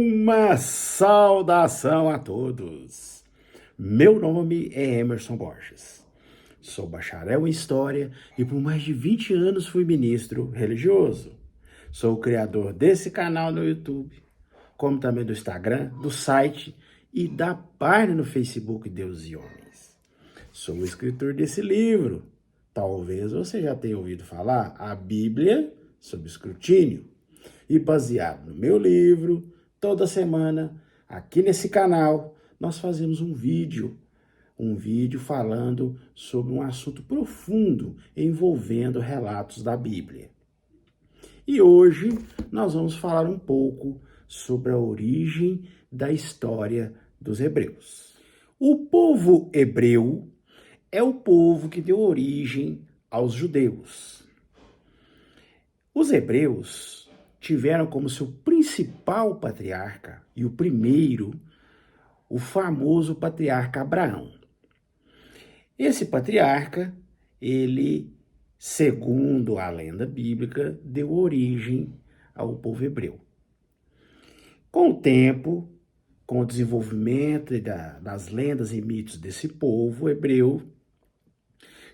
Uma saudação a todos. Meu nome é Emerson Borges. Sou bacharel em História e por mais de 20 anos fui ministro religioso. Sou o criador desse canal no YouTube, como também do Instagram, do site e da página no Facebook Deus e Homens. Sou o escritor desse livro. Talvez você já tenha ouvido falar, a Bíblia sob escrutínio. E baseado no meu livro, toda semana, aqui nesse canal, nós fazemos um vídeo falando sobre um assunto profundo envolvendo relatos da Bíblia. E hoje nós vamos falar um pouco sobre a origem da história dos hebreus. O povo hebreu é o povo que deu origem aos judeus. Os hebreus tiveram como seu principal patriarca, e o primeiro, o famoso patriarca Abraão. Esse patriarca, ele, segundo a lenda bíblica, deu origem ao povo hebreu. Com o tempo, com o desenvolvimento das lendas e mitos desse povo hebreu,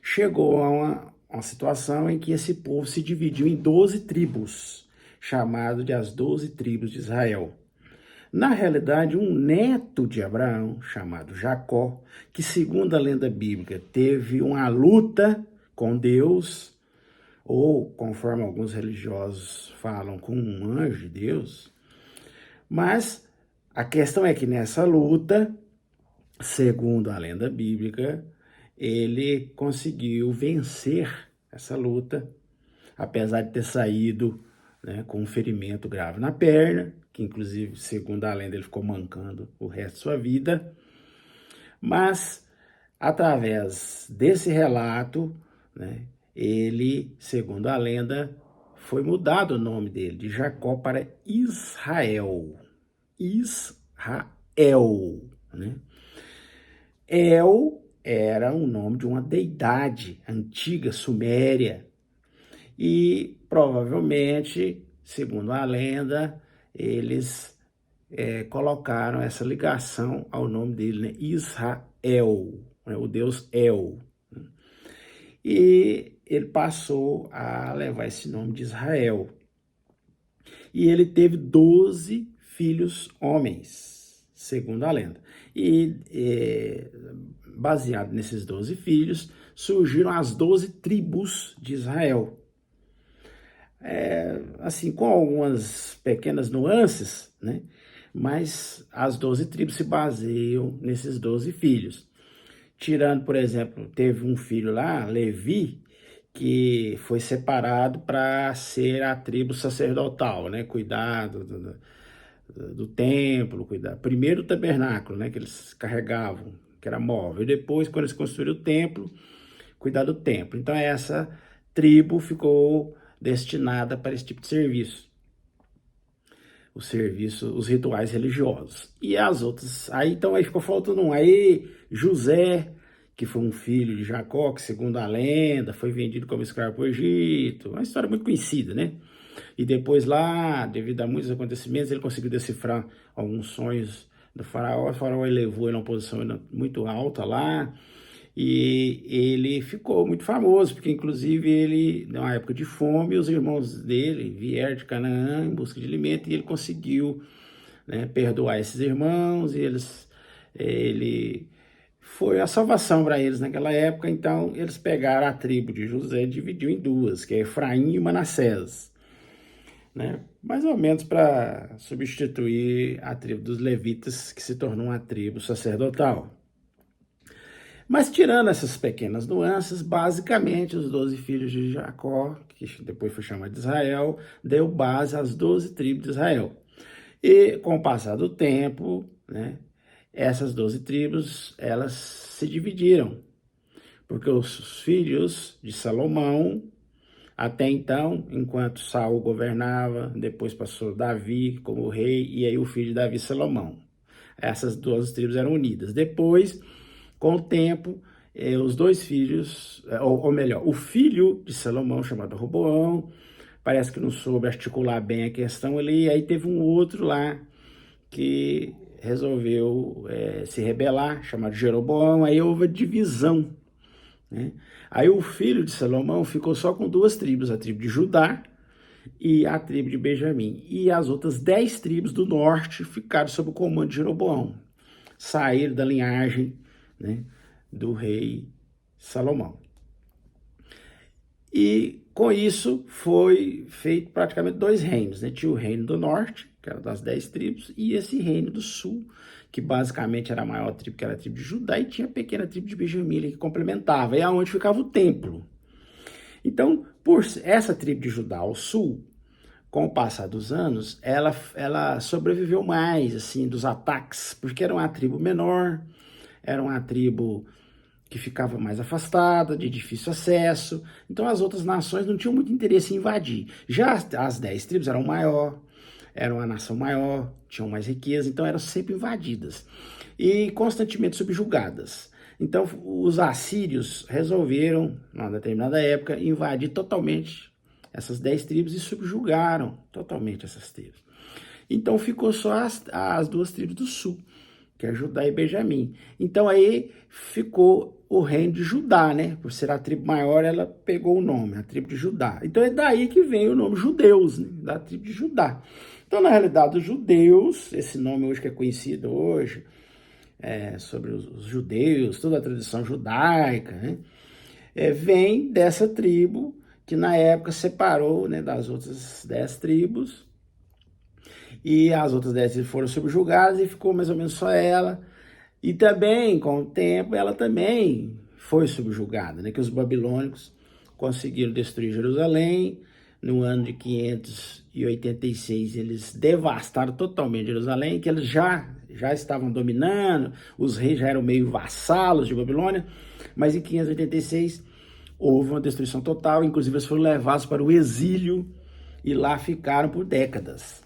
chegou a uma situação em que esse povo se dividiu em 12 tribos, chamado de as 12 tribos de Israel. Na realidade, um neto de Abraão, chamado Jacó, que segundo a lenda bíblica teve uma luta com Deus, ou conforme alguns religiosos falam, com um anjo de Deus. Mas a questão é que nessa luta, segundo a lenda bíblica, ele conseguiu vencer essa luta, apesar de ter saído com um ferimento grave na perna, que inclusive, segundo a lenda, ele ficou mancando o resto de sua vida. Mas, através desse relato, ele, segundo a lenda, foi mudado o nome dele, de Jacó para Israel. Israel. El era o nome de uma deidade antiga, suméria, e provavelmente, segundo a lenda, eles colocaram essa ligação ao nome dele, Israel, o deus El. E ele passou a levar esse nome de Israel. E ele teve 12 filhos homens, segundo a lenda. E baseado nesses 12 filhos, surgiram as 12 tribos de Israel. Assim, com algumas pequenas nuances, mas as 12 tribos se baseiam nesses 12 filhos. Tirando, por exemplo, teve um filho lá, Levi, que foi separado para ser a tribo sacerdotal, cuidar do templo, cuidar primeiro do tabernáculo, que eles carregavam, que era móvel, e depois, quando eles construíram o templo, cuidar do templo. Então essa tribo ficou destinada para esse tipo de serviço, os rituais religiosos. E as outras, aí ficou faltando um. Aí José, que foi um filho de Jacó, que segundo a lenda, foi vendido como escravo para o Egito, uma história muito conhecida, E depois lá, devido a muitos acontecimentos, ele conseguiu decifrar alguns sonhos do faraó. O faraó elevou ele a uma posição muito alta lá, e ele ficou muito famoso, porque inclusive ele, numa época de fome, os irmãos dele vieram de Canaã em busca de alimento, e ele conseguiu perdoar esses irmãos, e ele foi a salvação para eles naquela época. Então eles pegaram a tribo de José e dividiu em duas, que é Efraim e Manassés, mais ou menos para substituir a tribo dos levitas, que se tornou uma tribo sacerdotal. Mas tirando essas pequenas nuances, basicamente os 12 filhos de Jacó, que depois foi chamado de Israel, deu base às 12 tribos de Israel. E com o passar do tempo, essas 12 tribos, elas se dividiram, porque os filhos de Salomão, até então, enquanto Saul governava, depois passou Davi como rei, e aí o filho de Davi, Salomão. Essas 12 tribos eram unidas. Depois, com o tempo, os dois filhos, ou melhor, o filho de Salomão, chamado Roboão, parece que não soube articular bem a questão ali, e aí teve um outro lá, que resolveu se rebelar, chamado Jeroboão. Aí houve a divisão, né? Aí o filho de Salomão ficou só com duas tribos, a tribo de Judá e a tribo de Benjamim. E as outras 10 tribos do norte ficaram sob o comando de Jeroboão. Saíram da linhagem, né, do rei Salomão. E com isso foi feito praticamente 2 reinos, né? Tinha o reino do norte, que era das 10 tribos, e esse reino do sul, que basicamente era a maior tribo, que era a tribo de Judá, e tinha a pequena tribo de Benjamim que complementava, e é onde ficava o templo. Então, por essa tribo de Judá ao sul, com o passar dos anos, ela sobreviveu mais, assim, dos ataques, porque era uma tribo menor, era uma tribo que ficava mais afastada, de difícil acesso, então as outras nações não tinham muito interesse em invadir. Já as 10 tribos eram maior, eram uma nação maior, tinham mais riqueza, então eram sempre invadidas e constantemente subjugadas. Então os assírios resolveram, numa determinada época, invadir totalmente essas 10 tribos e subjugaram totalmente essas tribos. Então ficou só as 2 tribos do sul, que é Judá e Benjamim. Então aí ficou o reino de Judá, né? Por ser a tribo maior, ela pegou o nome, a tribo de Judá. Então é daí que vem o nome judeus, né? Da tribo de Judá. Então, na realidade, os judeus, esse nome hoje que é conhecido hoje, sobre os judeus, toda a tradição judaica, né? Vem dessa tribo que na época separou, né, das outras 10 tribos, e as outras 10 foram subjugadas e ficou mais ou menos só ela. E também, com o tempo, ela também foi subjugada, né? Que os babilônicos conseguiram destruir Jerusalém. No ano de 586, eles devastaram totalmente Jerusalém, que eles já estavam dominando, os reis já eram meio vassalos de Babilônia, mas em 586 houve uma destruição total, inclusive eles foram levados para o exílio e lá ficaram por décadas.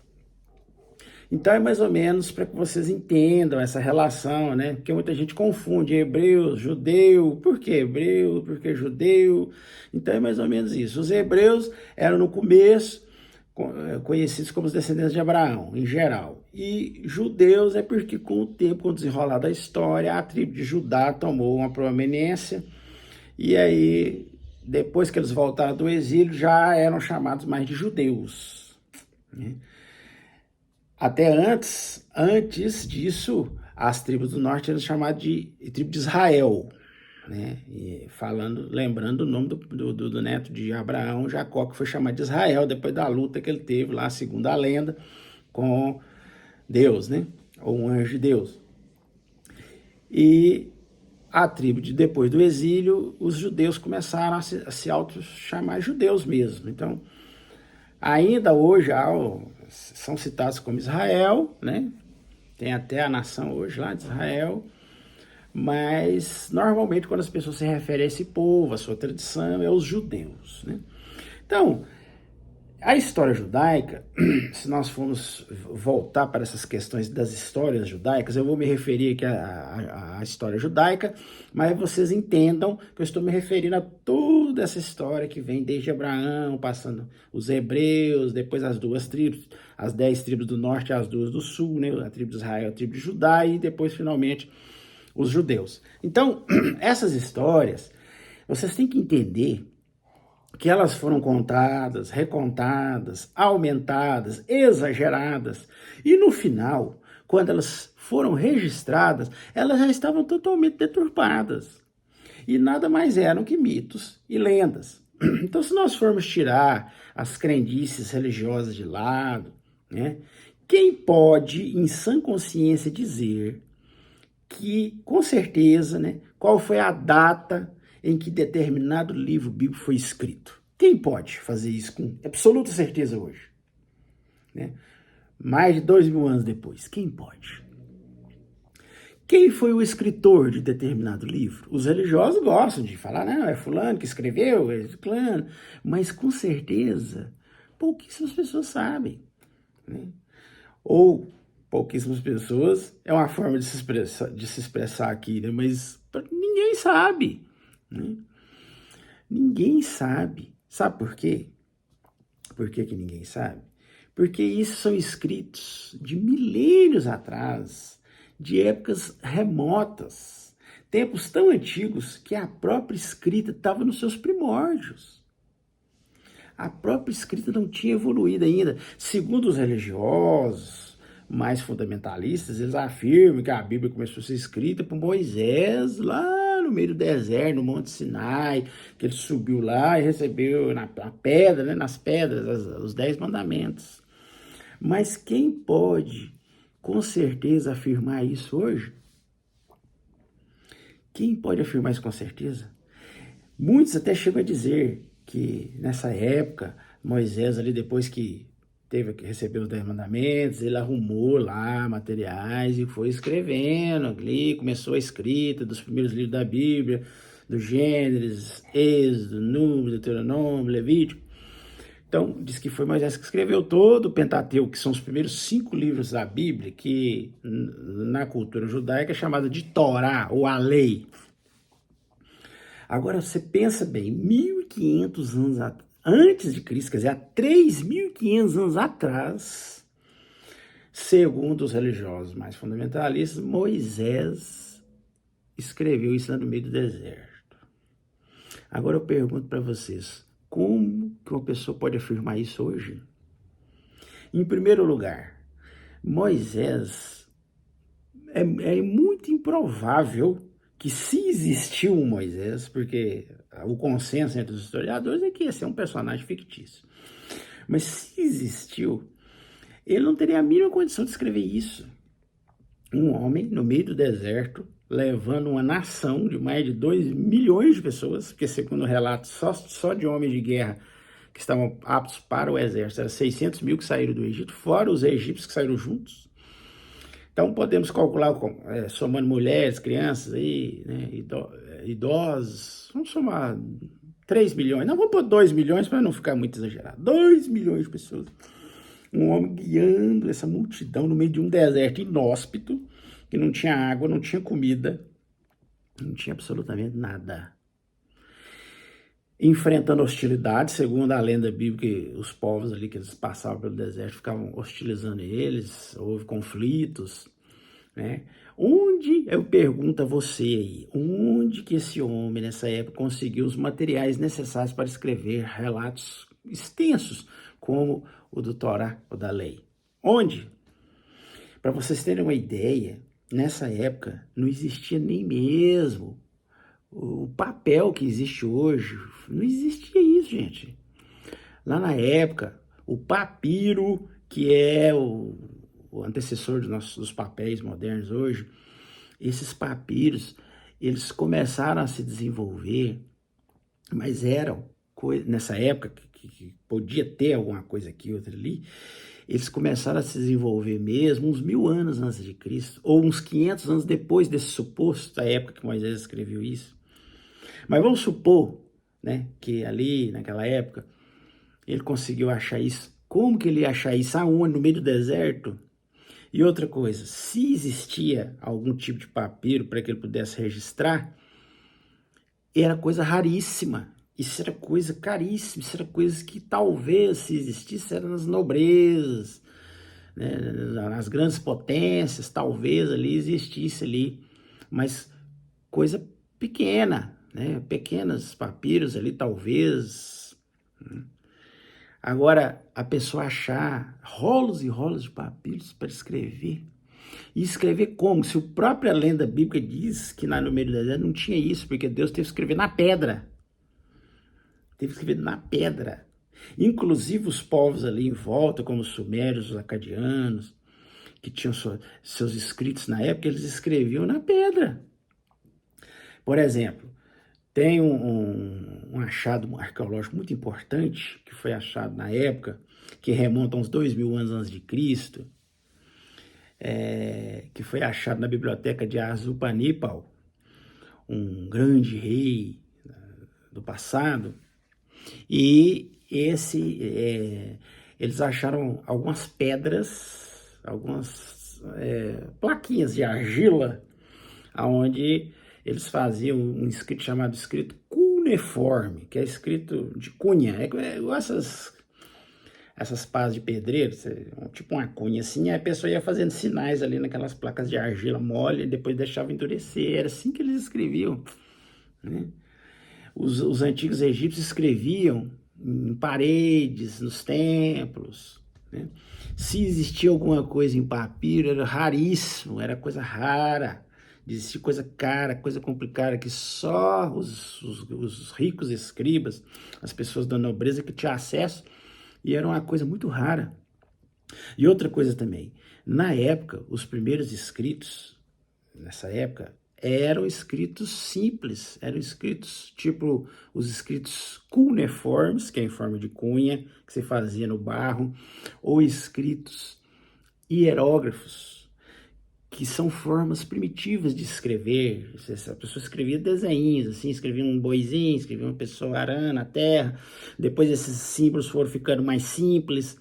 Então é mais ou menos para que vocês entendam essa relação, né? Porque muita gente confunde hebreus, judeu, por que hebreu, por que judeu? Então é mais ou menos isso. Os hebreus eram no começo conhecidos como os descendentes de Abraão, em geral. E judeus é porque com o tempo, com o desenrolar da história, a tribo de Judá tomou uma proeminência e aí, depois que eles voltaram do exílio, já eram chamados mais de judeus, né? Até antes disso, as tribos do norte eram chamadas de tribo de Israel, né? E lembrando o nome do neto de Abraão, Jacó, que foi chamado de Israel, depois da luta que ele teve lá, segundo a lenda, com Deus, né? Ou um anjo de Deus. E a tribo depois do exílio, os judeus começaram a se auto-chamar judeus mesmo. Então, ainda hoje são citados como Israel, né? Tem até a nação hoje lá de Israel, mas normalmente quando as pessoas se referem a esse povo, a sua tradição, é os judeus, né? Então, a história judaica, se nós formos voltar para essas questões das histórias judaicas, eu vou me referir aqui à história judaica, mas vocês entendam que eu estou me referindo a toda essa história que vem desde Abraão, passando os hebreus, depois as 2 tribos, as 10 tribos do norte e as 2 do sul, né? A tribo de Israel, a tribo de Judá e depois, finalmente, os judeus. Então, essas histórias, vocês têm que entender que elas foram contadas, recontadas, aumentadas, exageradas, e no final, quando elas foram registradas, elas já estavam totalmente deturpadas, e nada mais eram que mitos e lendas. Então, se nós formos tirar as crendices religiosas de lado, né, quem pode, em sã consciência, dizer que, com certeza, né, qual foi a data em que determinado livro bíblico foi escrito? Quem pode fazer isso com absoluta certeza hoje? Né? Mais de 2.000 anos depois, quem pode? Quem foi o escritor de determinado livro? Os religiosos gostam de falar, não, é fulano que escreveu, é fulano, mas com certeza pouquíssimas pessoas sabem, né? Ou pouquíssimas pessoas é uma forma de se expressar aqui, né? Mas ninguém sabe, né? Ninguém sabe. Sabe por quê? Por que ninguém sabe? Porque isso são escritos de milênios atrás, de épocas remotas, tempos tão antigos que a própria escrita estava nos seus primórdios. A própria escrita não tinha evoluído ainda. Segundo os religiosos mais fundamentalistas, eles afirmam que a Bíblia começou a ser escrita por Moisés lá no meio do deserto, no Monte Sinai, que ele subiu lá e recebeu na pedra, né, nas pedras, os 10 mandamentos. Mas quem pode, com certeza, afirmar isso hoje? Quem pode afirmar isso com certeza? Muitos até chegam a dizer que nessa época, Moisés ali depois que recebeu os 10 mandamentos, ele arrumou lá materiais e foi escrevendo ali, começou a escrita dos primeiros livros da Bíblia, do Gênesis, Êxodo, Número, Deuteronômio, Levítico. Então, diz que foi Moisés que escreveu todo o Pentateuco, que são os primeiros 5 livros da Bíblia, que na cultura judaica é chamada de Torá, ou a lei. Agora, você pensa bem, 1.500 anos antes de Cristo, quer dizer, há 3.500 anos atrás, segundo os religiosos mais fundamentalistas, Moisés escreveu isso lá no meio do deserto. Agora eu pergunto para vocês, como que uma pessoa pode afirmar isso hoje? Em primeiro lugar, Moisés, é muito improvável que se existiu um Moisés, porque o consenso entre os historiadores é que esse é um personagem fictício, mas se existiu, ele não teria a mínima condição de escrever isso. Um homem no meio do deserto, levando uma nação de mais de 2 milhões de pessoas, porque segundo o relato, só de homens de guerra que estavam aptos para o exército, eram 600 mil que saíram do Egito, fora os egípcios que saíram juntos. Então podemos calcular, somando mulheres, crianças, aí, né, idosos, vamos somar 3 milhões, não, vamos pôr 2 milhões para não ficar muito exagerado, 2 milhões de pessoas. Um homem guiando essa multidão no meio de um deserto inóspito, que não tinha água, não tinha comida, não tinha absolutamente nada. Enfrentando hostilidade, segundo a lenda bíblica, os povos ali que eles passavam pelo deserto ficavam hostilizando eles, houve conflitos, né? Onde, eu pergunto a você aí, onde que esse homem nessa época conseguiu os materiais necessários para escrever relatos extensos como o do Torá ou da lei? Onde? Para vocês terem uma ideia, nessa época não existia nem mesmo o papel que existe hoje. Não existia isso, gente. Lá na época, o papiro, que é o antecessor dos papéis modernos hoje, esses papiros, eles começaram a se desenvolver, mas eram, nessa época, que podia ter alguma coisa aqui, outra ali, eles começaram a se desenvolver mesmo uns 1000 anos antes de Cristo, ou uns 500 anos depois desse suposto, da época que Moisés escreveu isso. Mas vamos supor, né, que ali, naquela época, ele conseguiu achar isso. Como que ele ia achar isso? Aonde? No meio do deserto? E outra coisa, se existia algum tipo de papiro para que ele pudesse registrar, era coisa raríssima. Isso era coisa caríssima, isso era coisa que talvez, se existisse, era nas nobrezas, né, nas grandes potências, talvez ali existisse ali, mas coisa pequena, né, pequenos papiros ali, talvez. Agora, a pessoa achar rolos e rolos de papiros para escrever, e escrever como? Se a própria lenda bíblica diz que lá no meio do deserto não tinha isso, porque Deus teve que escrever na pedra. Teve que escrever na pedra. Inclusive os povos ali em volta, como os sumérios, os acadianos, que tinham seus escritos na época, eles escreviam na pedra. Por exemplo, tem um achado arqueológico muito importante, que foi achado na época, que remonta a uns 2000 anos antes de Cristo, que foi achado na biblioteca de Assurbanipal, um grande rei do passado, e eles acharam algumas pedras, algumas plaquinhas de argila, onde eles faziam um escrito chamado escrito cuneiforme, que é escrito de cunha, igual essas pás de pedreiro, tipo uma cunha assim, aí a pessoa ia fazendo sinais ali naquelas placas de argila mole e depois deixava endurecer. Era assim que eles escreviam, né? Os antigos egípcios escreviam em paredes, nos templos, né? Se existia alguma coisa em papiro, era raríssimo, era coisa rara. Existia coisa cara, coisa complicada, que só os ricos escribas, as pessoas da nobreza que tinham acesso, e era uma coisa muito rara. E outra coisa também, na época, os primeiros escritos, nessa época, eram escritos simples, eram escritos tipo os escritos cuneiformes, que é em forma de cunha, que você fazia no barro, ou escritos hierógrafos, que são formas primitivas de escrever. A pessoa escrevia desenhos, assim, escrevia um boizinho, escrevia uma pessoa arando a terra, depois esses símbolos foram ficando mais simples,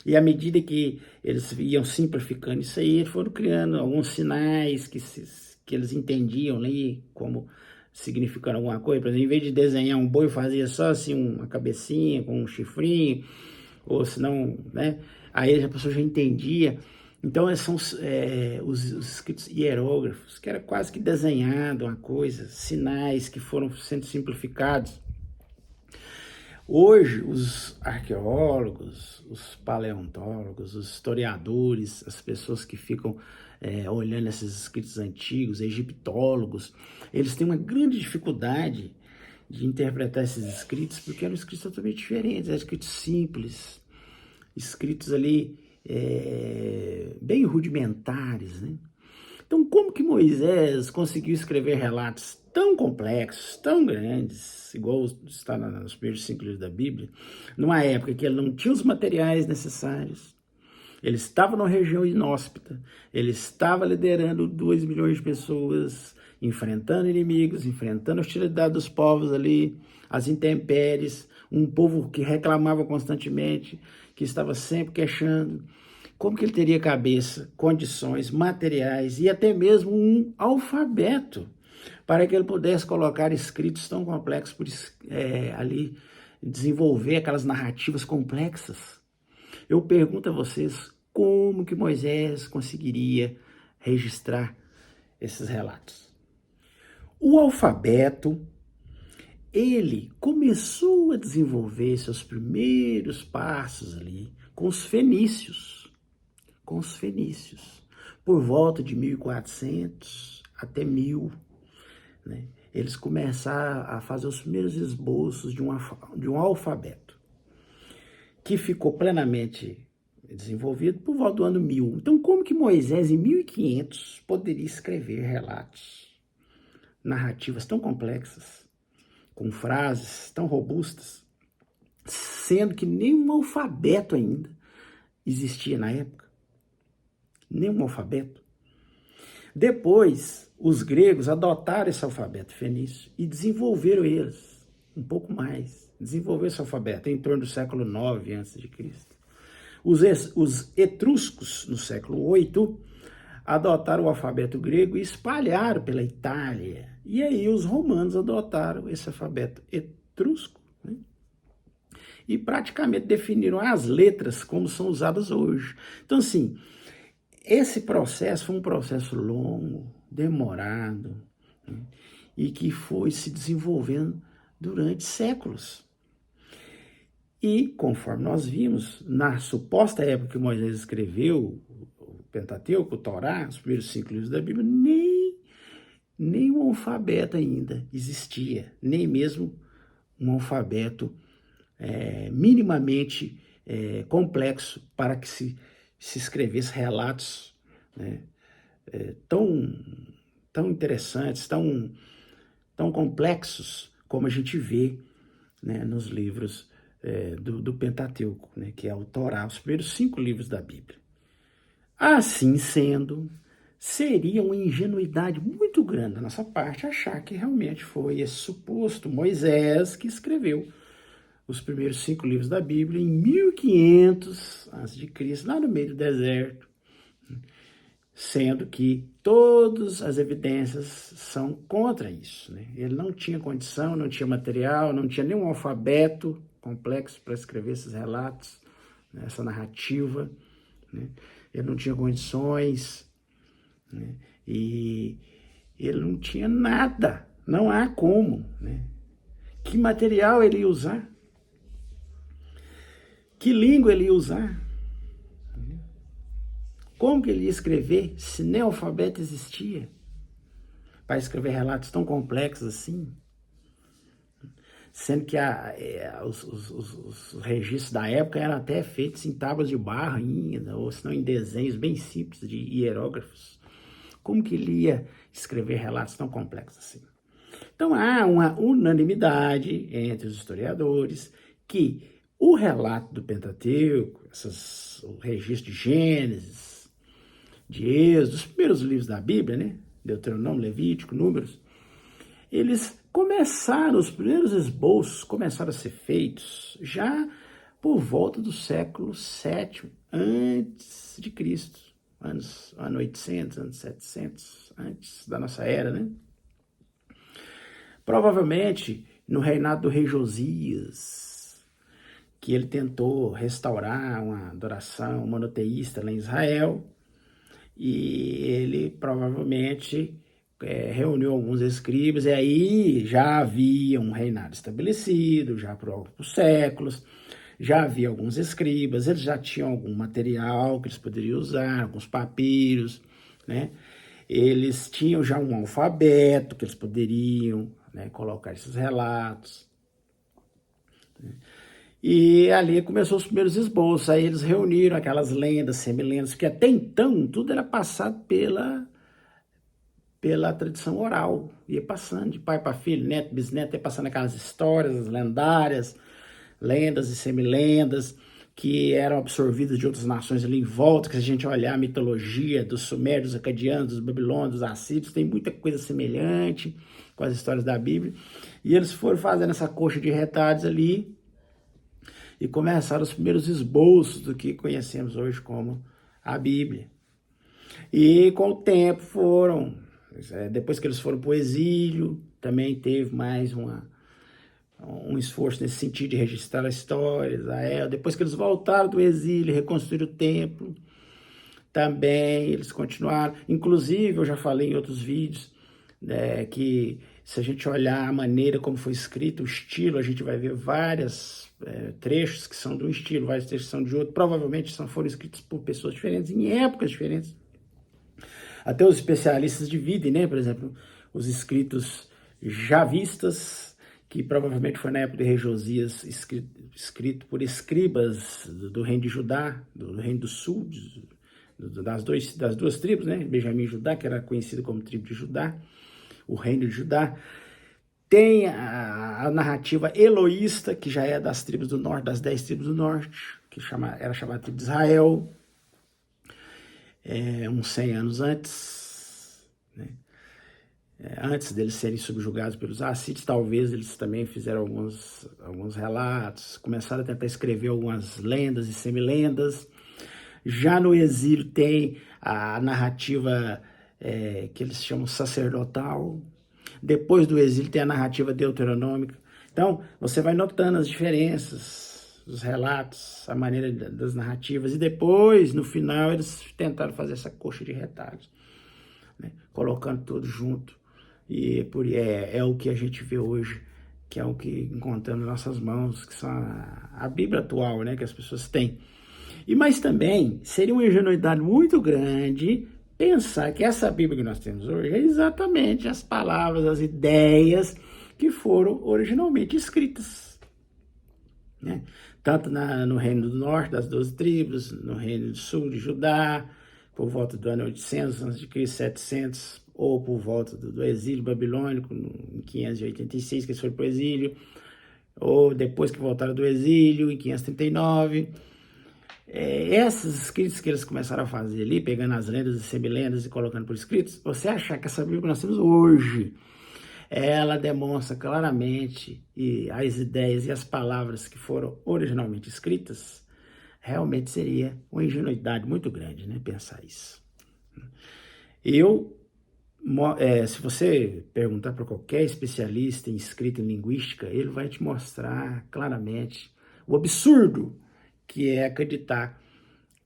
e à medida que eles iam simplificando isso aí, eles foram criando alguns sinais que eles entendiam ali como significando alguma coisa. Por exemplo, em vez de desenhar um boi, fazia só assim uma cabecinha com um chifrinho, ou senão, né? Aí a pessoa já entendia. Então, são os escritos hierógrafos, que era quase que desenhado uma coisa, sinais que foram sendo simplificados. Hoje, os arqueólogos, os paleontólogos, os historiadores, as pessoas que ficam olhando esses escritos antigos, egiptólogos, eles têm uma grande dificuldade de interpretar esses escritos, porque eram escritos totalmente diferentes, eram escritos simples, escritos ali bem rudimentares, né? Então, como que Moisés conseguiu escrever relatos tão complexos, tão grandes, igual está nos primeiros 5 livros da Bíblia, numa época que ele não tinha os materiais necessários, ele estava numa região inóspita, ele estava liderando 2 milhões de pessoas, enfrentando inimigos, enfrentando a hostilidade dos povos ali, as intempéries, um povo que reclamava constantemente, que estava sempre queixando. Como que ele teria cabeça, condições, materiais e até mesmo um alfabeto para que ele pudesse colocar escritos tão complexos, ali desenvolver aquelas narrativas complexas? Eu pergunto a vocês, como que Moisés conseguiria registrar esses relatos? O alfabeto, ele começou a desenvolver seus primeiros passos ali com os fenícios. Por volta de 1400 até 1000, né? Eles começaram a fazer os primeiros esboços de um alfabeto, que ficou plenamente desenvolvido por volta do ano 1000. Então, como que Moisés, em 1500, poderia escrever relatos, narrativas tão complexas, com frases tão robustas, sendo que nenhum alfabeto ainda existia na época? Nenhum alfabeto. Depois, os gregos adotaram esse alfabeto fenício e desenvolveram eles um pouco mais. Desenvolveram esse alfabeto em torno do século IX a.C. Os etruscos, no século VIII, adotaram o alfabeto grego e espalharam pela Itália. E aí os romanos adotaram esse alfabeto etrusco, né? E praticamente definiram as letras como são usadas hoje. Então, assim, esse processo foi um processo longo, demorado, né? E que foi se desenvolvendo durante séculos. E, conforme nós vimos, na suposta época que Moisés escreveu o Pentateuco, o Torá, os primeiros 5 livros da Bíblia, nem um alfabeto ainda existia, nem mesmo um alfabeto minimamente complexo para que se escrevesse relatos, né, tão interessantes, tão complexos como a gente vê, né, nos livros do Pentateuco, né, que é o Torá, os primeiros 5 livros da Bíblia. Assim sendo, seria uma ingenuidade muito grande da nossa parte achar que realmente foi esse suposto Moisés que escreveu os primeiros 5 livros da Bíblia em 1500 a.C., lá no meio do deserto, sendo que todas as evidências são contra isso, né? Ele não tinha condição, não tinha material, não tinha nenhum alfabeto complexo para escrever esses relatos, né, essa narrativa, né? Ele não tinha condições, né? E ele não tinha nada, não há como, né? Que material ele ia usar? Que língua ele ia usar? Como que ele ia escrever se nem alfabeto existia? Para escrever relatos tão complexos assim? Sendo que os registros da época eram até feitos em tábuas de barro ainda, ou se não em desenhos bem simples de hierógrafos. Como que ele ia escrever relatos tão complexos assim? Então há uma unanimidade entre os historiadores que o relato do Pentateuco, o registro de Gênesis, de Êxodo, os primeiros livros da Bíblia, né? Deuteronômio, Levítico, Números, eles começaram, os primeiros esboços começaram a ser feitos já por volta do século VII antes de Cristo, ano 800, anos 700, antes da nossa era, né? Provavelmente no reinado do rei Josias, que ele tentou restaurar uma adoração monoteísta lá em Israel, e ele provavelmente reuniu alguns escribas, e aí já havia um reinado estabelecido, já por alguns séculos, já havia alguns escribas, eles já tinham algum material que eles poderiam usar, alguns papiros, né? Eles tinham já um alfabeto que eles poderiam, né, colocar esses relatos, né? E ali começou os primeiros esboços, aí eles reuniram aquelas lendas, semilendas, porque até então tudo era passado pela tradição oral, ia passando de pai para filho, neto, bisneto, ia passando aquelas histórias lendárias, lendas e semilendas, que eram absorvidas de outras nações ali em volta, que se a gente olhar a mitologia dos sumérios, dos acadianos, dos babilônios, dos assírios, tem muita coisa semelhante com as histórias da Bíblia, e eles foram fazendo essa coxa de retalhos ali, e começaram os primeiros esboços do que conhecemos hoje como a Bíblia. E com o tempo depois que eles foram para o exílio, também teve mais um esforço nesse sentido de registrar as histórias. Depois que eles voltaram do exílio, reconstruíram o templo, também eles continuaram. Inclusive, eu já falei em outros vídeos, né, que se a gente olhar a maneira como foi escrito, o estilo, a gente vai ver vários trechos que são de um estilo, vários trechos que são de outro. Provavelmente foram escritos por pessoas diferentes, em épocas diferentes. Até os especialistas dividem, né? Por exemplo, os escritos javistas, que provavelmente foi na época de rei Josias, escrito por escribas do reino de Judá, do reino do sul, das duas tribos, né? Benjamim e Judá, que era conhecido como tribo de Judá, o reino de Judá. Tem a narrativa eloísta, que já é das tribos do norte, das 10 tribos do norte, que era chamada tribo de Israel, uns 100 anos antes, né? Antes deles serem subjugados pelos assírios, talvez eles também fizeram alguns relatos, começaram a tentar escrever algumas lendas e semilendas. Já no exílio tem a narrativa que eles chamam sacerdotal. Depois do exílio tem a narrativa deuteronômica. Então, você vai notando as diferenças, os relatos, a maneira das narrativas. E depois, no final, eles tentaram fazer essa coxa de retalhos, né? Colocando tudo junto. E é o que a gente vê hoje, que é o que encontramos nas nossas mãos, que são a Bíblia atual, né, que as pessoas têm. Mas também seria uma ingenuidade muito grande pensar que essa Bíblia que nós temos hoje é exatamente as palavras, as ideias que foram originalmente escritas, né? Tanto no reino do norte, das 12 tribos, no reino do sul, de Judá, por volta do ano 800 a.C., 700, ou por volta do exílio babilônico, em 586, que eles foram para o exílio, ou depois que voltaram do exílio, em 539. Esses escritos que eles começaram a fazer ali, pegando as lendas e semilendas e colocando por escritos, você achar que essa Bíblia que nós temos hoje, ela demonstra claramente as ideias e as palavras que foram originalmente escritas, realmente seria uma ingenuidade muito grande, né, pensar isso. Se você perguntar para qualquer especialista em escrita e linguística, ele vai te mostrar claramente o absurdo que é acreditar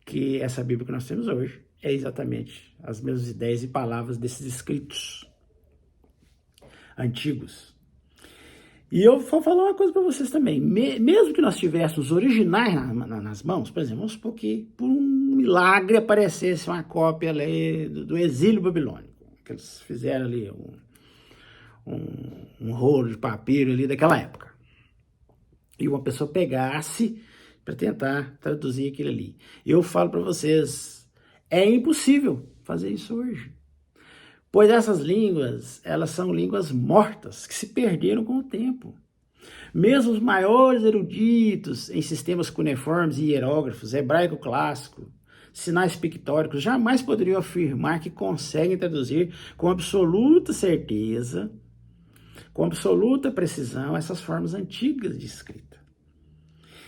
que essa Bíblia que nós temos hoje é exatamente as mesmas ideias e palavras desses escritos antigos. E eu vou falar uma coisa para vocês também. Mesmo que nós tivéssemos originais nas mãos, por exemplo, vamos supor que por um milagre aparecesse uma cópia ali do exílio babilônico, que eles fizeram ali um rolo de papiro ali daquela época. E uma pessoa pegasse para tentar traduzir aquilo ali. Eu falo para vocês, é impossível fazer isso hoje. Pois essas línguas, elas são línguas mortas, que se perderam com o tempo. Mesmo os maiores eruditos em sistemas cuneiformes e hierógrafos, hebraico clássico, sinais pictóricos, jamais poderiam afirmar que conseguem traduzir com absoluta certeza, com absoluta precisão, essas formas antigas de escrita.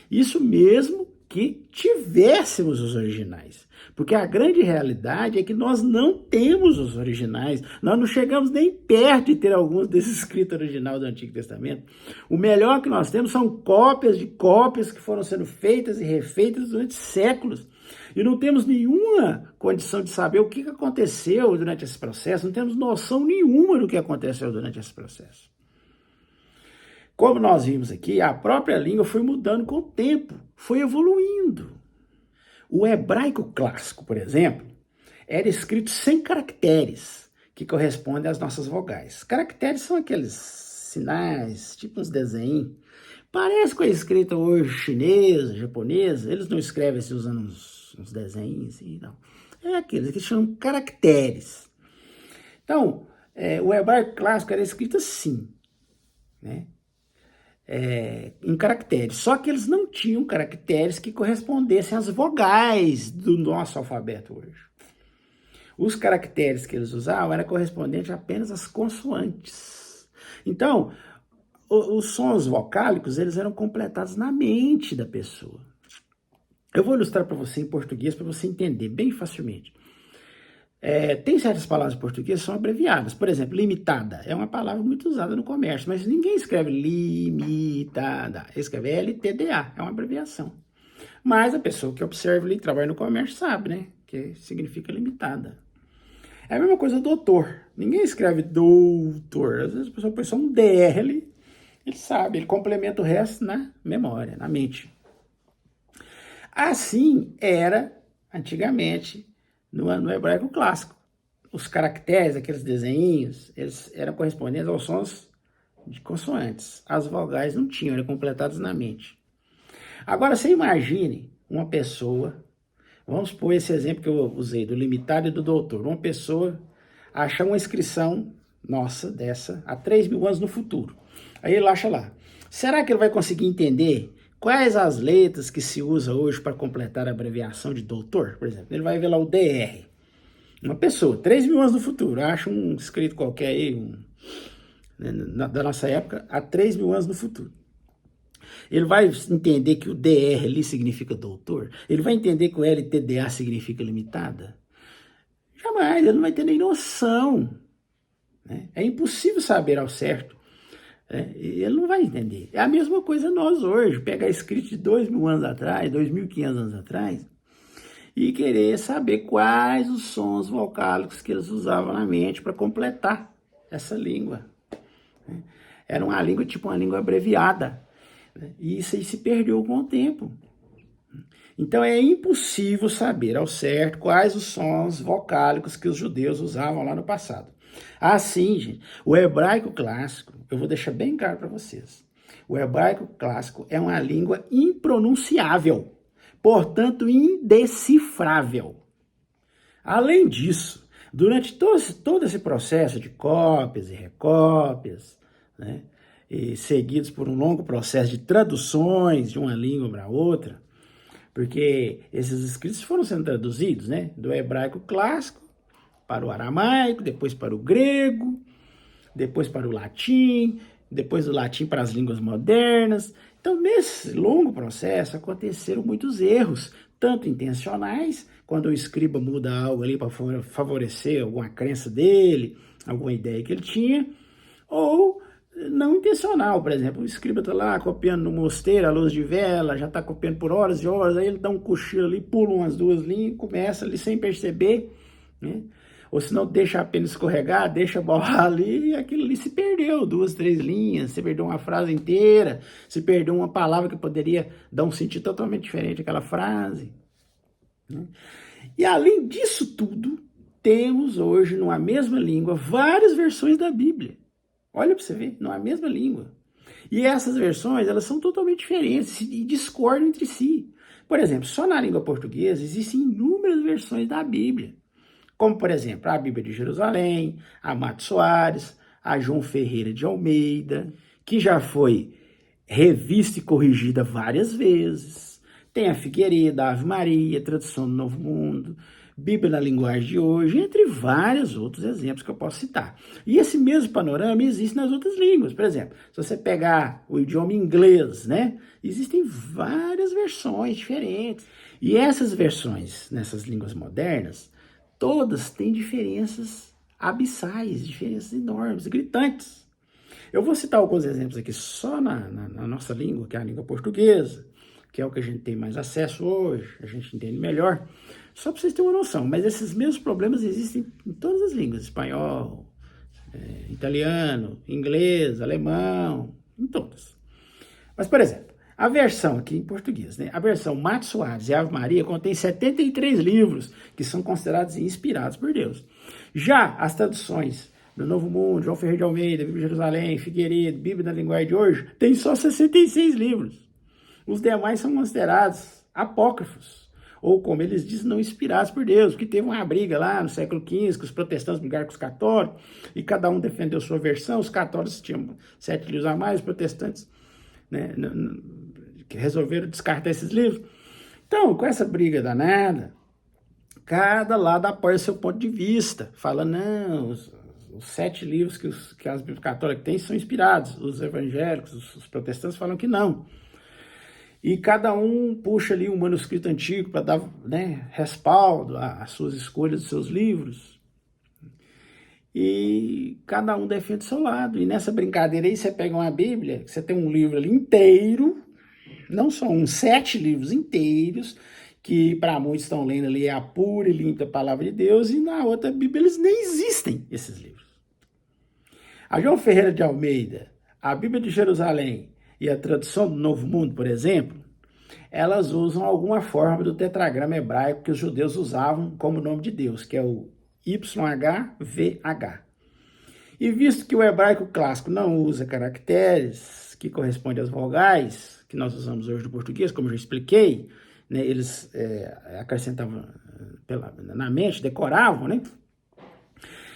Isso mesmo que tivéssemos os originais. Porque a grande realidade é que nós não temos os originais. Nós não chegamos nem perto de ter alguns desses escritos originais do Antigo Testamento. O melhor que nós temos são cópias de cópias que foram sendo feitas e refeitas durante séculos. E não temos nenhuma condição de saber o que aconteceu durante esse processo. Não temos noção nenhuma do que aconteceu durante esse processo. Como nós vimos aqui, a própria língua foi mudando com o tempo, foi evoluindo. O hebraico clássico, por exemplo, era escrito sem caracteres, que correspondem às nossas vogais. Caracteres são aqueles sinais, tipo uns desenhos. Parece com a escrita hoje chinesa, japonesa, eles não escrevem assim usando uns desenhos, assim, não. É aqueles que chamam caracteres. Então, o hebraico clássico era escrito assim, né? Em caracteres, só que eles não tinham caracteres que correspondessem às vogais do nosso alfabeto hoje. Os caracteres que eles usavam eram correspondentes apenas às consoantes. Então, os sons vocálicos, eles eram completados na mente da pessoa. Eu vou ilustrar para você em português, para você entender bem facilmente. Tem certas palavras em português que são abreviadas. Por exemplo, limitada é uma palavra muito usada no comércio, mas ninguém escreve limitada. Escreve LTDA, é uma abreviação. Mas a pessoa que observa e trabalha no comércio sabe, né? Que significa limitada. É a mesma coisa doutor. Ninguém escreve doutor. Às vezes a pessoa põe só um DR ali, ele sabe, ele complementa o resto na memória, na mente. Assim era antigamente no hebraico clássico. Os caracteres, aqueles desenhinhos, eles eram correspondentes aos sons de consoantes. As vogais não tinham, eram completadas na mente. Agora, você imagine uma pessoa, vamos pôr esse exemplo que eu usei, do limitado e do doutor. Uma pessoa achar uma inscrição nossa dessa há 3.000 anos no futuro. Aí ele acha lá. Será que ele vai conseguir entender quais as letras que se usa hoje para completar a abreviação de doutor? Por exemplo, ele vai ver lá o DR. Uma pessoa, 3.000 anos no futuro, acha um escrito qualquer aí, da nossa época, há 3.000 anos no futuro. Ele vai entender que o DR ali significa doutor? Ele vai entender que o LTDA significa limitada? Jamais, ele não vai ter nem noção. Né? É impossível saber ao certo. Ele não vai entender. É a mesma coisa nós hoje, pegar escrito de 2.000 anos atrás, 2.500 anos atrás, e querer saber quais os sons vocálicos que eles usavam na mente para completar essa língua. Era uma língua, tipo uma língua abreviada. E isso aí se perdeu com o tempo. Então é impossível saber ao certo quais os sons vocálicos que os judeus usavam lá no passado. Assim, gente, o hebraico clássico, eu vou deixar bem claro para vocês. O hebraico clássico é uma língua impronunciável, portanto indecifrável. Além disso, durante todo esse processo de cópias e recópias, né, e seguidos por um longo processo de traduções de uma língua para outra, porque esses escritos foram sendo traduzidos, né, do hebraico clássico para o aramaico, depois para o grego, depois para o latim, depois do latim para as línguas modernas. Então, nesse longo processo, aconteceram muitos erros, tanto intencionais, quando o escriba muda algo ali para favorecer alguma crença dele, alguma ideia que ele tinha, ou não intencional. Por exemplo, o escriba está lá copiando no mosteiro, a luz de vela, já está copiando por horas e horas, aí ele dá um cochilo ali, pula umas duas linhas, começa ali sem perceber, né? Ou se não, deixa a pena escorregar, deixa borrar ali, e aquilo ali se perdeu, 2, 3 linhas, você perdeu uma frase inteira, se perdeu uma palavra que poderia dar um sentido totalmente diferente àquela frase, né? E além disso tudo, temos hoje, numa mesma língua, várias versões da Bíblia. Olha para você ver, numa mesma língua. E essas versões, elas são totalmente diferentes e discordam entre si. Por exemplo, só na língua portuguesa existem inúmeras versões da Bíblia. Como, por exemplo, a Bíblia de Jerusalém, a Mato Soares, a João Ferreira de Almeida, que já foi revista e corrigida várias vezes. Tem a Figueiredo, a Ave Maria, a Tradução do Novo Mundo, Bíblia na Linguagem de Hoje, entre vários outros exemplos que eu posso citar. E esse mesmo panorama existe nas outras línguas. Por exemplo, se você pegar o idioma inglês, né? Existem várias versões diferentes. E essas versões, nessas línguas modernas, todas têm diferenças abissais, diferenças enormes, gritantes. Eu vou citar alguns exemplos aqui só na nossa língua, que é a língua portuguesa, que é o que a gente tem mais acesso hoje, a gente entende melhor, só para vocês terem uma noção. Mas esses mesmos problemas existem em todas as línguas, espanhol, italiano, inglês, alemão, em todas. Mas, por exemplo, a versão aqui em português, né? A versão Mato Soares e Ave Maria contém 73 livros que são considerados inspirados por Deus. Já as traduções do Novo Mundo, João Ferreira de Almeida, Bíblia de Jerusalém, Figueiredo, Bíblia da Linguagem de Hoje, tem só 66 livros. Os demais são considerados apócrifos, ou como eles dizem, não inspirados por Deus, porque teve uma briga lá no século XV, que os protestantes brigaram com os católicos, e cada um defendeu sua versão. Os católicos tinham 7 livros a mais, os protestantes, né, que resolveram descartar esses livros. Então, com essa briga danada, cada lado apoia seu ponto de vista, fala, não, os 7 livros que as Bíblias católicas têm são inspirados, os evangélicos, os protestantes falam que não. E cada um puxa ali um manuscrito antigo para dar, né, respaldo às suas escolhas, dos seus livros. E cada um defende o seu lado. E nessa brincadeira aí, você pega uma Bíblia, você tem um livro ali inteiro, não só 7 livros inteiros, que para muitos estão lendo ali a pura e limpa palavra de Deus, e na outra Bíblia eles nem existem, esses livros. A João Ferreira de Almeida, a Bíblia de Jerusalém e a Tradução do Novo Mundo, por exemplo, elas usam alguma forma do tetragrama hebraico que os judeus usavam como nome de Deus, que é o YHVH. E visto que o hebraico clássico não usa caracteres que correspondem às vogais, que nós usamos hoje no português, como eu já expliquei, né, eles acrescentavam na mente, decoravam, né?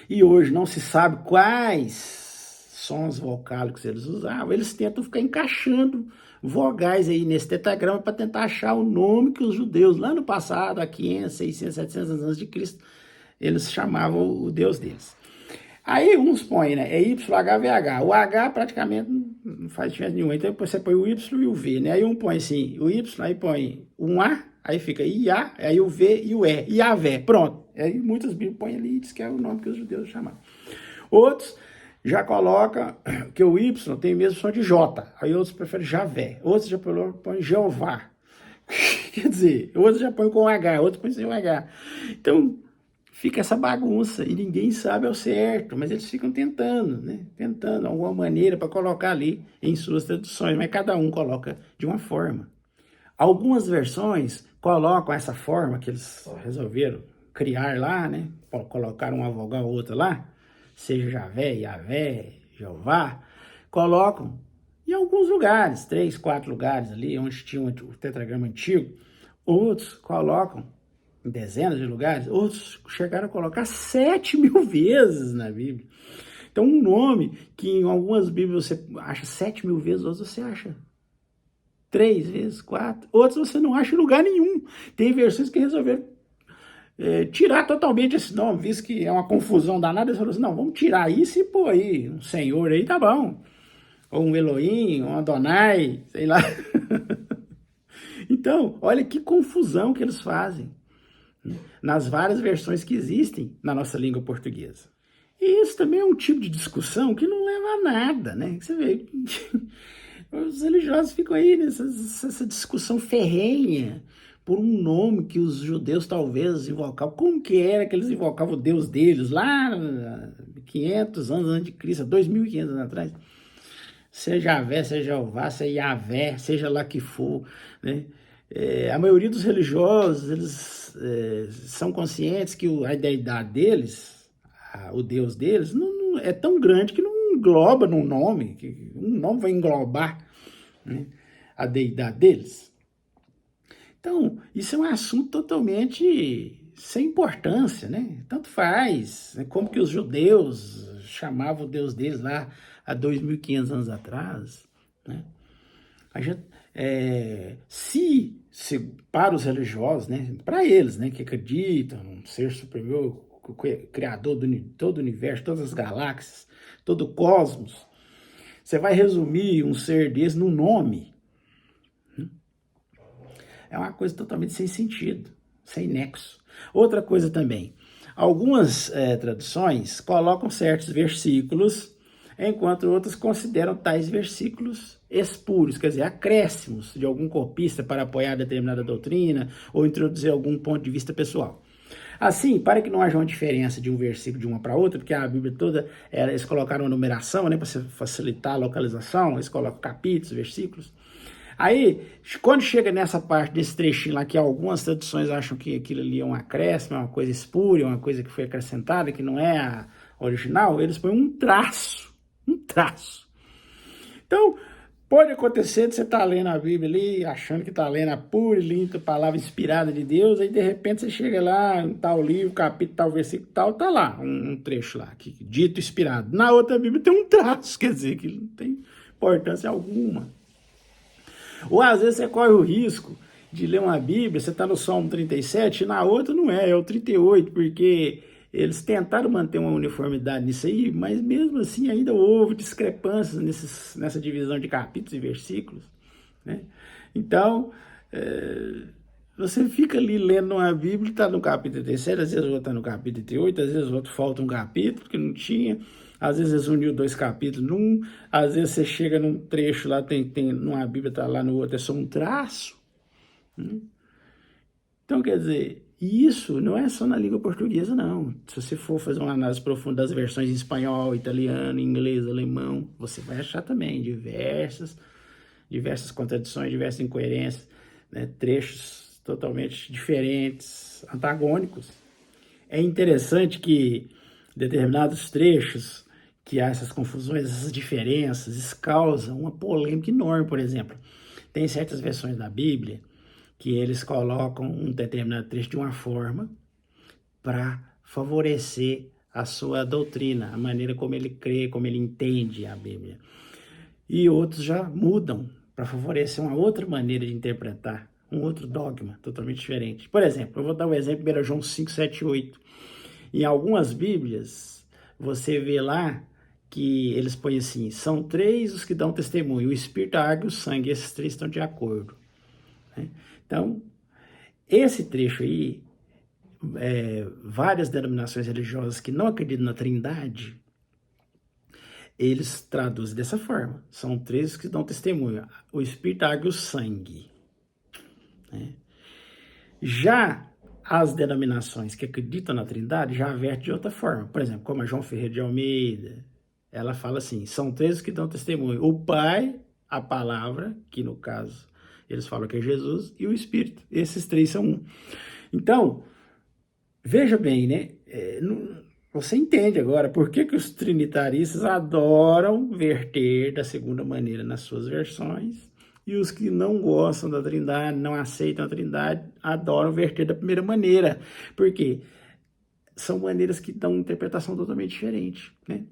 E hoje não se sabe quais sons vocálicos eles usavam, eles tentam ficar encaixando vogais aí nesse tetragrama para tentar achar o nome que os judeus, lá no passado, há 500, 600, 700 anos antes de Cristo, eles chamavam o Deus deles. Aí uns põem, né, é YHVH, o H praticamente não faz diferença nenhuma, então você põe o Y e o V, né, aí um põe assim, o Y, aí põe um A, aí fica IA, aí o V e o E, Iavé, pronto. Aí muitas Bíblias põem ali e diz que é o nome que os judeus chamavam. Outros já colocam que o Y tem mesmo som de J, aí outros preferem Javé, outros já põem Jeová, quer dizer, outros já põem com H, outros põem sem o H. Então, fica essa bagunça e ninguém sabe ao certo, mas eles ficam tentando, né? Tentando alguma maneira para colocar ali em suas traduções, mas cada um coloca de uma forma. Algumas versões colocam essa forma que eles resolveram criar lá, né? Colocaram uma vogal ou outra lá, seja Javé, Iavé, Jeová, colocam em alguns lugares, 3, 4 lugares ali, onde tinha o tetragrama antigo. Outros colocam em dezenas de lugares, outros chegaram a colocar 7.000 vezes na Bíblia. Então, um nome que em algumas Bíblias você acha 7.000 vezes, outros você acha 3 vezes, 4, outros você não acha em lugar nenhum. Tem versões que resolveram tirar totalmente esse nome, visto que é uma confusão danada, eles falaram assim, não, vamos tirar isso e pôr aí um Senhor aí, tá bom. Ou um Elohim, um Adonai, sei lá. Então, olha que confusão que eles fazem nas várias versões que existem na nossa língua portuguesa. E isso também é um tipo de discussão que não leva a nada, né? Você vê, os religiosos ficam aí nessa discussão ferrenha por um nome que os judeus talvez invocavam. Como que era que eles invocavam o Deus deles lá 500 anos antes de Cristo, 2.500 anos atrás? Seja Javé, seja Jeová, seja Yavé, seja lá que for, né? A maioria dos religiosos, eles são conscientes que a deidade deles, o Deus deles, não é tão grande que não engloba num nome, que um nome vai englobar, né, a deidade deles. Então, isso é um assunto totalmente sem importância, né? Tanto faz, né? Como que os judeus chamavam o Deus deles lá há 2.500 anos atrás, né? A gente, se para os religiosos, né, para eles, né, que acreditam num ser superior, criador de todo o universo, todas as galáxias, todo o cosmos, você vai resumir um ser desse num nome, é uma coisa totalmente sem sentido, sem nexo. Outra coisa também, algumas traduções colocam certos versículos, enquanto outras consideram tais versículos espúrios, quer dizer, acréscimos de algum copista para apoiar determinada doutrina ou introduzir algum ponto de vista pessoal. Assim, para que não haja uma diferença de um versículo de uma para outra, porque a Bíblia toda, eles colocaram uma numeração, né, para facilitar a localização, eles colocam capítulos, versículos. Aí, quando chega nessa parte desse trechinho lá, que algumas traduções acham que aquilo ali é um acréscimo, é uma coisa espúria, uma coisa que foi acrescentada, que não é a original, eles põem um traço. Um traço. Então, pode acontecer de você estar lendo a Bíblia ali, achando que está lendo a pura e limpa palavra inspirada de Deus, aí de repente você chega lá, em tal livro, capítulo, tal versículo, tal, tá lá, um trecho lá, que, dito inspirado. Na outra Bíblia tem um traço, quer dizer, que não tem importância alguma. Ou às vezes você corre o risco de ler uma Bíblia, você está no Salmo 37, e na outra não é o 38, porque eles tentaram manter uma uniformidade nisso aí, mas mesmo assim ainda houve discrepâncias nessa divisão de capítulos e versículos, né? Então, você fica ali lendo uma Bíblia, está no capítulo 37, às vezes o outro está no capítulo 38, às vezes o outro falta um capítulo que não tinha, às vezes eles uniu dois capítulos num, às vezes você chega num trecho lá, tem numa Bíblia, está lá no outro, é só um traço, né? Então, quer dizer, isso não é só na língua portuguesa, não. Se você for fazer uma análise profunda das versões em espanhol, italiano, inglês, alemão, você vai achar também diversas contradições, diversas incoerências, né? Trechos totalmente diferentes, antagônicos. É interessante que determinados trechos, que há essas confusões, essas diferenças, isso causa uma polêmica enorme, por exemplo. Tem certas versões da Bíblia que eles colocam um determinado trecho de uma forma para favorecer a sua doutrina, a maneira como ele crê, como ele entende a Bíblia. E outros já mudam para favorecer uma outra maneira de interpretar, um outro dogma totalmente diferente. Por exemplo, eu vou dar um exemplo, 1 João 5, 7, 8. Em algumas Bíblias, você vê lá que eles põem assim, são 3 os que dão testemunho, o Espírito, a água e o sangue, esses 3 estão de acordo, né? Então, esse trecho aí, várias denominações religiosas que não acreditam na Trindade, eles traduzem dessa forma. São 3 que dão testemunho, o Espírito, a água e o sangue, né? Já as denominações que acreditam na Trindade já vertem de outra forma. Por exemplo, como a João Ferreira de Almeida, ela fala assim, são 3 que dão testemunho, o Pai, a Palavra, que no caso eles falam que é Jesus, e o Espírito. Esses 3 são um. Então, veja bem, né? Você entende agora por que os trinitaristas adoram verter da segunda maneira nas suas versões, e os que não gostam da Trindade, não aceitam a Trindade, adoram verter da primeira maneira. Por quê? São maneiras que dão uma interpretação totalmente diferente, né?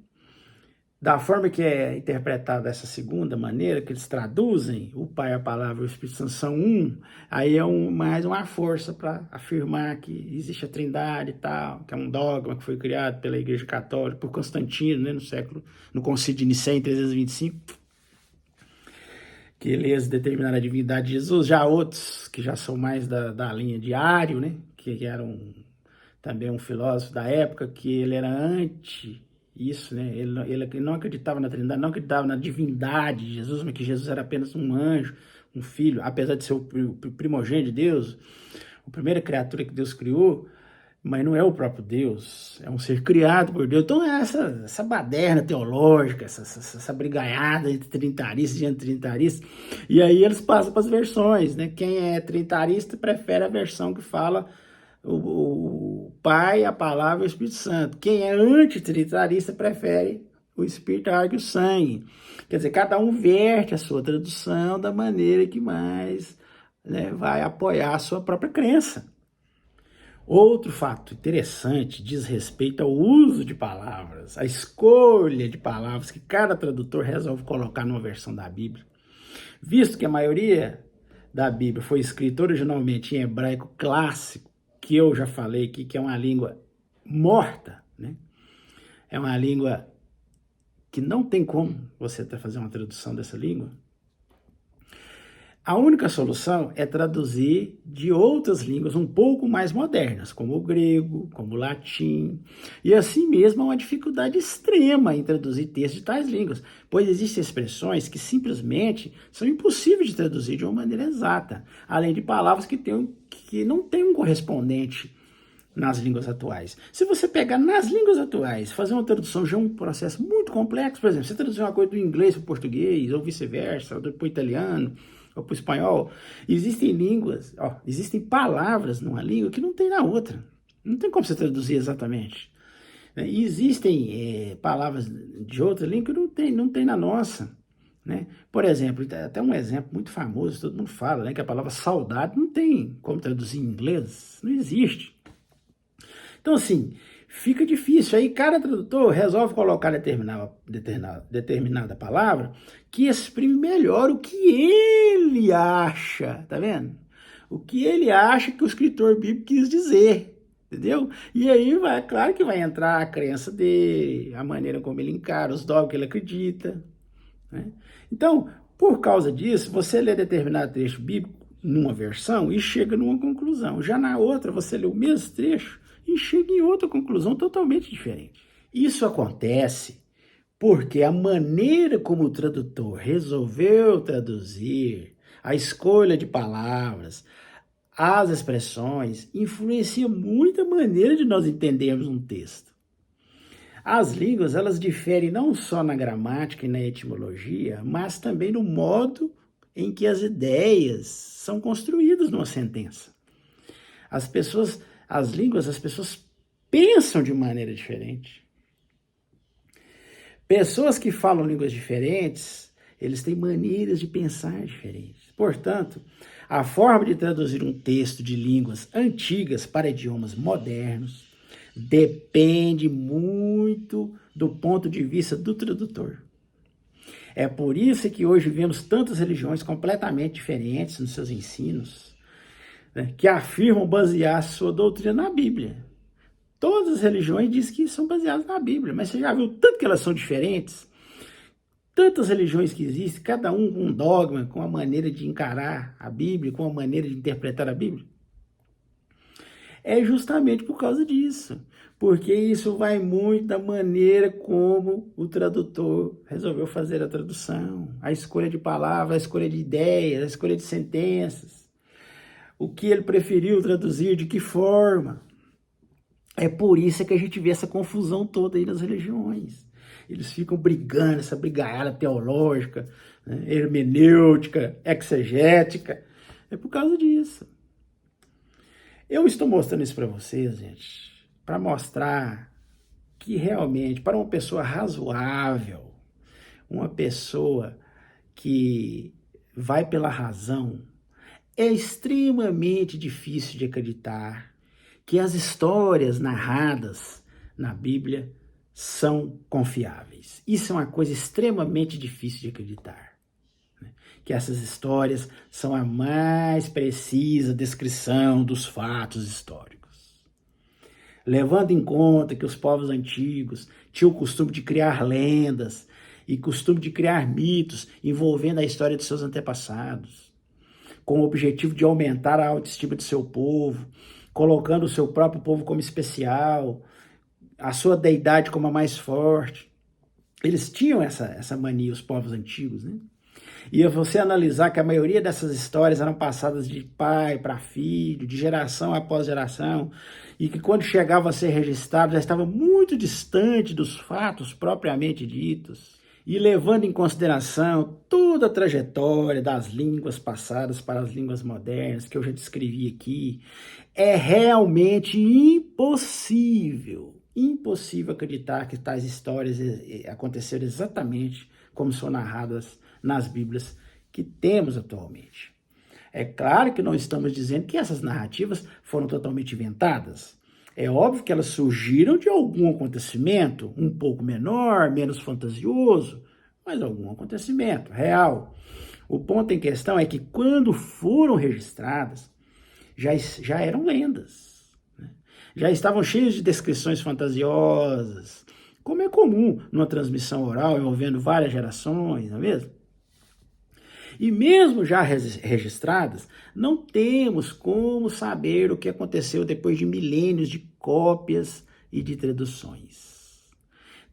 Da forma que é interpretada essa segunda maneira, que eles traduzem, o Pai, a Palavra e o Espírito Santo são um, aí é mais uma força para afirmar que existe a Trindade e tal, que é um dogma que foi criado pela Igreja Católica, por Constantino, né, no Concílio de Nicéia, em 325, que eles determinaram a divindade de Jesus. Já outros, que já são mais da linha de Ário, né, que era também um filósofo da época, que ele era Isso, né? Ele não acreditava na Trindade, não acreditava na divindade de Jesus, mas que Jesus era apenas um anjo, um filho, apesar de ser o primogênito de Deus, a primeira criatura que Deus criou, mas não é o próprio Deus, é um ser criado por Deus. Então é essa baderna teológica, essa brigaiada entre trinaristas e antitrinaristas, e aí eles passam para as versões, né? Quem é trinarista prefere a versão que fala o Pai, a Palavra e o Espírito Santo. Quem é antitrinitarista prefere o Espírito, a Água e o Sangue. Quer dizer, cada um verte a sua tradução da maneira que mais, né, vai apoiar a sua própria crença. Outro fato interessante diz respeito ao uso de palavras, a escolha de palavras que cada tradutor resolve colocar numa versão da Bíblia. Visto que a maioria da Bíblia foi escrita originalmente em hebraico clássico, que eu já falei aqui, que é uma língua morta, né? É uma língua que não tem como você fazer uma tradução dessa língua. A única solução é traduzir de outras línguas um pouco mais modernas, como o grego, como o latim. E assim mesmo há uma dificuldade extrema em traduzir textos de tais línguas, pois existem expressões que simplesmente são impossíveis de traduzir de uma maneira exata, além de palavras que não têm um correspondente nas línguas atuais. Se você pegar nas línguas atuais, fazer uma tradução já é um processo muito complexo. Por exemplo, você traduzir uma coisa do inglês para o português, ou vice-versa, ou para o italiano, ou para o espanhol, existem línguas, existem palavras numa língua que não tem na outra. Não tem como você traduzir exatamente. E existem palavras de outra língua que não tem na nossa. Né? Por exemplo, até um exemplo muito famoso, todo mundo fala, né, que a palavra saudade não tem como traduzir em inglês, não existe. Então, assim, fica difícil. Aí cada tradutor resolve colocar determinada palavra que exprime melhor o que ele acha, tá vendo? O que ele acha que o escritor bíblico quis dizer, entendeu? E aí, claro que vai entrar a crença dele, a maneira como ele encara, os dogmas que ele acredita, né? Então, por causa disso, você lê determinado trecho bíblico numa versão e chega numa conclusão. Já na outra, você lê o mesmo trecho e chega em outra conclusão totalmente diferente. Isso acontece porque a maneira como o tradutor resolveu traduzir, a escolha de palavras, as expressões, influencia muito a maneira de nós entendermos um texto. As línguas, elas diferem não só na gramática e na etimologia, mas também no modo em que as ideias são construídas numa sentença. As pessoas pensam de maneira diferente. Pessoas que falam línguas diferentes, eles têm maneiras de pensar diferentes. Portanto, a forma de traduzir um texto de línguas antigas para idiomas modernos depende muito do ponto de vista do tradutor. É por isso que hoje vemos tantas religiões completamente diferentes nos seus ensinos, né, que afirmam basear sua doutrina na Bíblia. Todas as religiões dizem que são baseadas na Bíblia, mas você já viu tanto que elas são diferentes? Tantas religiões que existem, cada um com um dogma, com uma maneira de encarar a Bíblia, com uma maneira de interpretar a Bíblia. É justamente por causa disso, porque isso vai muito da maneira como o tradutor resolveu fazer a tradução, a escolha de palavras, a escolha de ideias, a escolha de sentenças, o que ele preferiu traduzir, de que forma. É por isso que a gente vê essa confusão toda aí nas religiões. Eles ficam brigando, essa brigaiada teológica, né, hermenêutica, exegética. É por causa disso. Eu estou mostrando isso para vocês, gente, para mostrar que realmente, para uma pessoa razoável, uma pessoa que vai pela razão, é extremamente difícil de acreditar que as histórias narradas na Bíblia são confiáveis. Isso é uma coisa extremamente difícil de acreditar, né? Que essas histórias são a mais precisa descrição dos fatos históricos. Levando em conta que os povos antigos tinham o costume de criar lendas e costume de criar mitos envolvendo a história de seus antepassados, com o objetivo de aumentar a autoestima de seu povo, colocando o seu próprio povo como especial, a sua deidade como a mais forte. Eles tinham essa mania, os povos antigos, né? E você analisar que a maioria dessas histórias eram passadas de pai para filho, de geração após geração, e que quando chegava a ser registrado já estava muito distante dos fatos propriamente ditos, e levando em consideração toda a trajetória das línguas passadas para as línguas modernas, que eu já descrevi aqui, é realmente impossível acreditar que tais histórias aconteceram exatamente como são narradas nas Bíblias que temos atualmente. É claro que não estamos dizendo que essas narrativas foram totalmente inventadas. É óbvio que elas surgiram de algum acontecimento, um pouco menor, menos fantasioso, mas algum acontecimento real. O ponto em questão é que quando foram registradas, já eram lendas, né? Já estavam cheias de descrições fantasiosas, como é comum numa transmissão oral envolvendo várias gerações, não é mesmo? E mesmo já registradas, não temos como saber o que aconteceu depois de milênios de cópias e de traduções.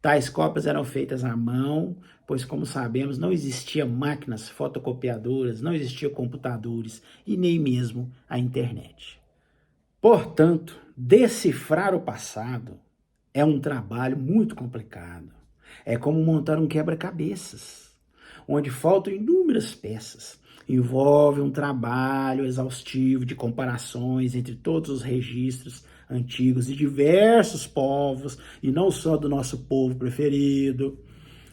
Tais cópias eram feitas à mão, pois, como sabemos, não existiam máquinas fotocopiadoras, não existiam computadores e nem mesmo a internet. Portanto, decifrar o passado é um trabalho muito complicado. É como montar um quebra-cabeças, onde faltam inúmeras peças. Envolve um trabalho exaustivo de comparações entre todos os registros antigos de diversos povos, e não só do nosso povo preferido,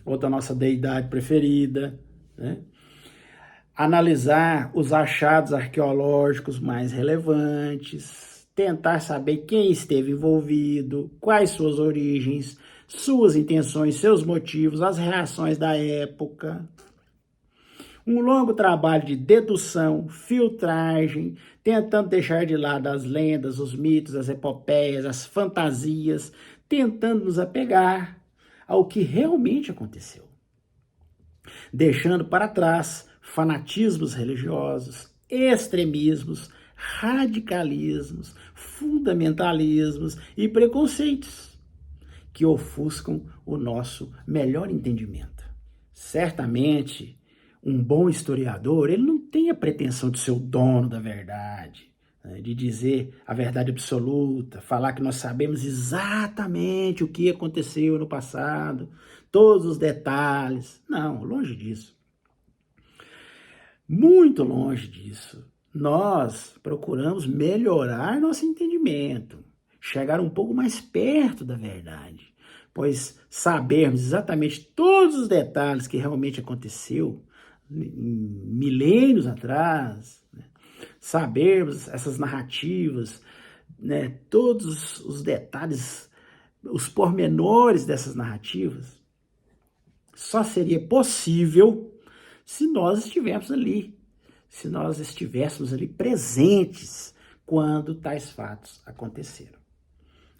ou da nossa deidade preferida, né? Analisar os achados arqueológicos mais relevantes, tentar saber quem esteve envolvido, quais suas origens, suas intenções, seus motivos, as reações da época. Um longo trabalho de dedução, filtragem, tentando deixar de lado as lendas, os mitos, as epopeias, as fantasias, tentando nos apegar ao que realmente aconteceu, deixando para trás fanatismos religiosos, extremismos, radicalismos, fundamentalismos e preconceitos que ofuscam o nosso melhor entendimento. Certamente, um bom historiador, ele não tem a pretensão de ser o dono da verdade, né, de dizer a verdade absoluta, falar que nós sabemos exatamente o que aconteceu no passado, todos os detalhes. Não, longe disso. Muito longe disso. Nós procuramos melhorar nosso entendimento, chegar um pouco mais perto da verdade, pois sabermos exatamente todos os detalhes que realmente aconteceu milênios atrás, né? Sabermos essas narrativas, né? Todos os detalhes, os pormenores dessas narrativas, só seria possível se nós estivéssemos ali presentes quando tais fatos aconteceram.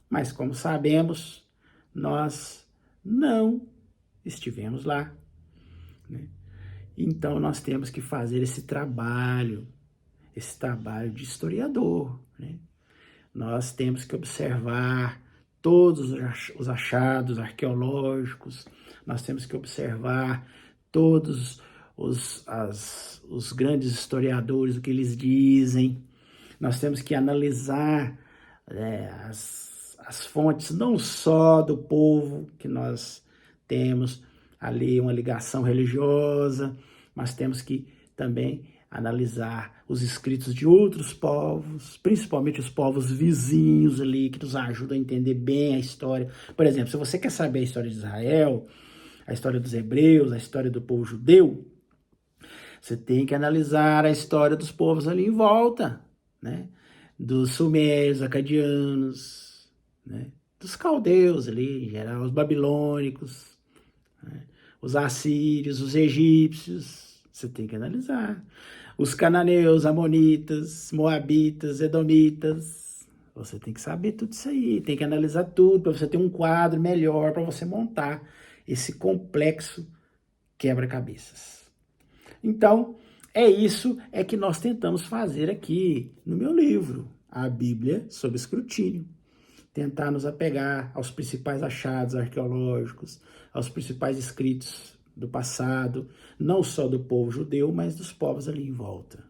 Mas como sabemos, nós não estivemos lá, né? Então nós temos que fazer esse trabalho de historiador, né? Nós temos que observar todos os achados arqueológicos, nós temos que observar todos os grandes historiadores, o que eles dizem, nós temos que analisar as fontes não só do povo que nós temos ali uma ligação religiosa, mas temos que também analisar os escritos de outros povos, principalmente os povos vizinhos ali, que nos ajudam a entender bem a história. Por exemplo, se você quer saber a história de Israel, a história dos hebreus, a história do povo judeu, você tem que analisar a história dos povos ali em volta, né? Dos sumérios, acadianos, né? Dos caldeus ali, em geral, os babilônicos, né? Os assírios, os egípcios, você tem que analisar. Os cananeus, amonitas, moabitas, edomitas, você tem que saber tudo isso aí, tem que analisar tudo para você ter um quadro melhor para você montar esse complexo quebra-cabeças. Então, é isso que nós tentamos fazer aqui no meu livro, A Bíblia sob Escrutínio. tentar nos apegar aos principais achados arqueológicos, aos principais escritos do passado, não só do povo judeu, mas dos povos ali em volta.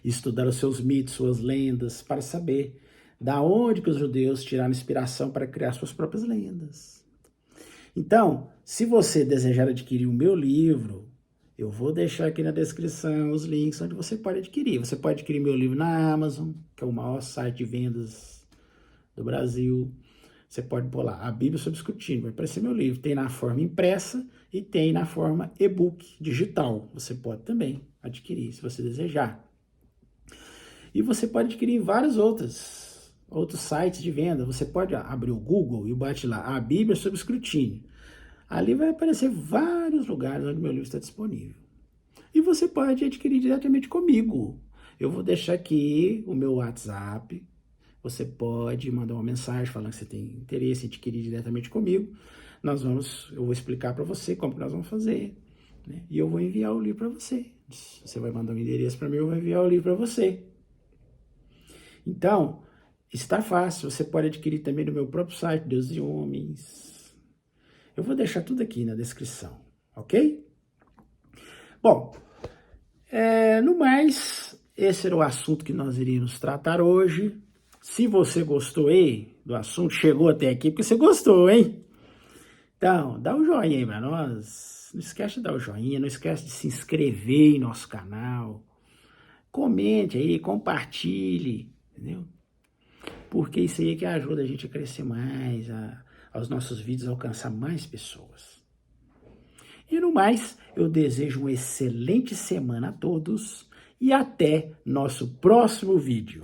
Estudar os seus mitos, suas lendas, para saber da onde que os judeus tiraram inspiração para criar suas próprias lendas. Então, se você desejar adquirir o meu livro, eu vou deixar aqui na descrição os links onde você pode adquirir. Você pode adquirir meu livro na Amazon, que é o maior site de vendas do Brasil. Você pode pôr lá, a Bíblia sobre Escrutínio, vai aparecer meu livro. Tem na forma impressa e tem na forma e-book digital. Você pode também adquirir, se você desejar. E você pode adquirir em vários outros sites de venda. Você pode abrir o Google e bate lá, a Bíblia sobre Escrutínio. Ali vai aparecer vários lugares onde meu livro está disponível. E você pode adquirir diretamente comigo. Eu vou deixar aqui o meu WhatsApp. Você pode mandar uma mensagem falando que você tem interesse em adquirir diretamente comigo. Eu vou explicar para você como que nós vamos fazer, né? E eu vou enviar o livro para você. Você vai mandar um endereço para mim, eu vou enviar o livro para você. Então, está fácil. Você pode adquirir também no meu próprio site, Deus e Homens. Eu vou deixar tudo aqui na descrição, ok? Bom, no mais, esse era o assunto que nós iríamos tratar hoje. Se você gostou aí do assunto, chegou até aqui, porque você gostou, hein? Então, dá um joinha aí pra nós. Não esquece de dar o joinha, não esquece de se inscrever em nosso canal. Comente aí, compartilhe, entendeu? Porque isso aí é que ajuda a gente a crescer mais, aos nossos vídeos alcançar mais pessoas. E no mais, eu desejo uma excelente semana a todos e até nosso próximo vídeo.